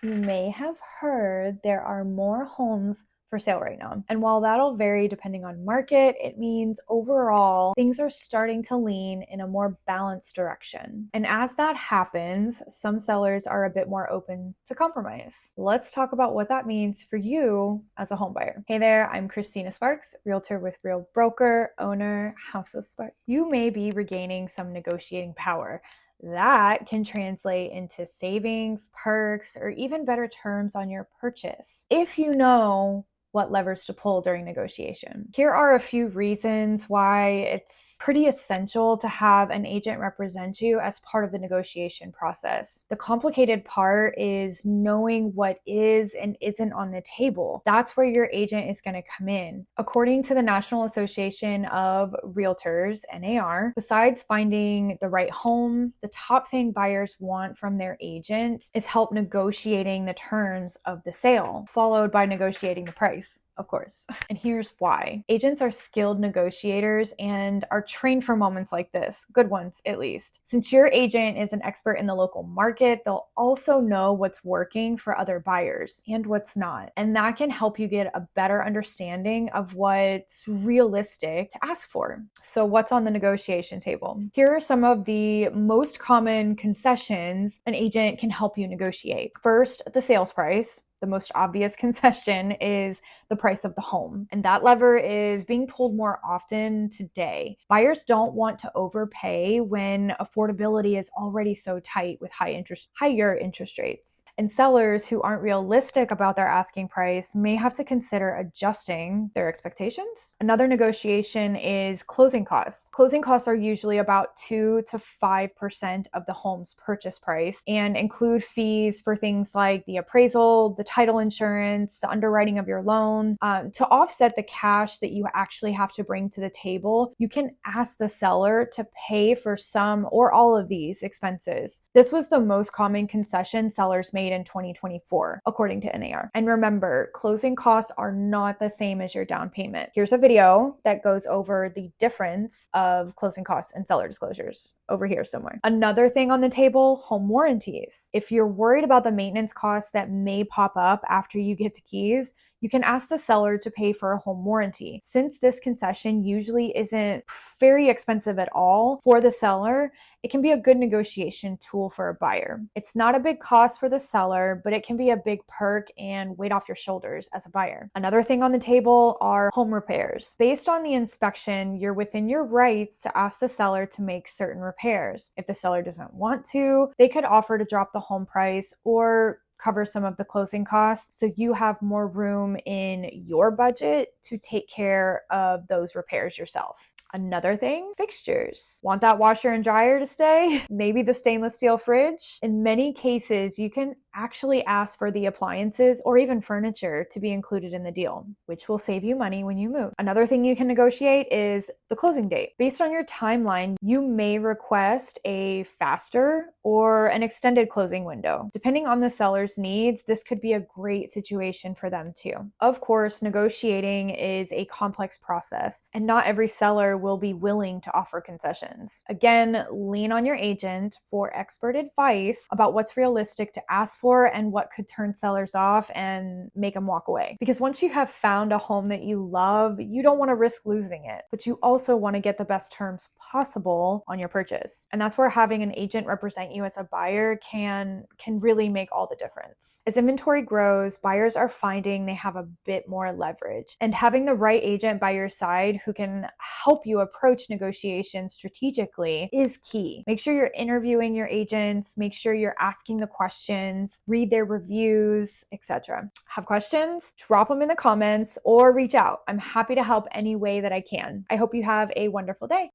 You may have heard there are more homes for sale right now. And while that'll vary depending on market, it means overall things are starting to lean in a more balanced direction. And as that happens, some sellers are a bit more open to compromise. Let's talk about what that means for you as a home buyer. Hey there, I'm Christina Sparks, realtor with Real Broker, owner, House of Sparks. You may be regaining some negotiating power. That can translate into savings, perks, or even better terms on your purchase if you know what levers to pull during negotiation. Here are a few reasons why it's pretty essential to have an agent represent you as part of the negotiation process. The complicated part is knowing what is and isn't on the table. That's where your agent is going to come in. According to the National Association of Realtors, NAR, besides finding the right home, the top thing buyers want from their agent is help negotiating the terms of the sale, followed by negotiating the price, of course. And here's why. Agents are skilled negotiators and are trained for moments like this, good ones at least. Since your agent is an expert in the local market, they'll also know what's working for other buyers and what's not. And that can help you get a better understanding of what's realistic to ask for. So what's on the negotiation table? Here are some of the most common concessions an agent can help you negotiate. First, the sales price. The most obvious concession is the price of the home. And that lever is being pulled more often today. Buyers don't want to overpay when affordability is already so tight with higher interest rates. And sellers who aren't realistic about their asking price may have to consider adjusting their expectations. Another negotiation is closing costs. Closing costs are usually about 2 to 5% of the home's purchase price and include fees for things like the appraisal, the title insurance, the underwriting of your loan. To offset the cash that you actually have to bring to the table, you can ask the seller to pay for some or all of these expenses. This was the most common concession sellers made in 2024, according to NAR. And remember, closing costs are not the same as your down payment. Here's a video that goes over the difference of closing costs and seller disclosures over here somewhere. Another thing on the table, home warranties. If you're worried about the maintenance costs that may pop up after you get the keys, you can ask the seller to pay for a home warranty. Since this concession usually isn't very expensive at all for the seller, it can be a good negotiation tool for a buyer. It's not a big cost for the seller, but it can be a big perk and weight off your shoulders as a buyer. Another thing on the table are home repairs. Based on the inspection, you're within your rights to ask the seller to make certain repairs. If the seller doesn't want to, they could offer to drop the home price or cover some of the closing costs so you have more room in your budget to take care of those repairs yourself. Another thing, fixtures. Want that washer and dryer to stay? Maybe the stainless steel fridge? In many cases, you can actually ask for the appliances or even furniture to be included in the deal, which will save you money when you move. Another thing you can negotiate is the closing date. Based on your timeline, you may request a faster or an extended closing window. Depending on the seller's needs, this could be a great situation for them too. Of course, negotiating is a complex process, and not every seller will be willing to offer concessions. Again, lean on your agent for expert advice about what's realistic to ask for and what could turn sellers off and make them walk away. Because once you have found a home that you love, you don't want to risk losing it, but you also want to get the best terms possible on your purchase. And that's where having an agent represent you as a buyer can really make all the difference. As inventory grows, buyers are finding they have a bit more leverage, and having the right agent by your side who can help you approach negotiations strategically is key. Make sure you're interviewing your agents, make sure you're asking the questions, read their reviews, etc. Have questions? Drop them in the comments or reach out. I'm happy to help any way that I can. I hope you have a wonderful day.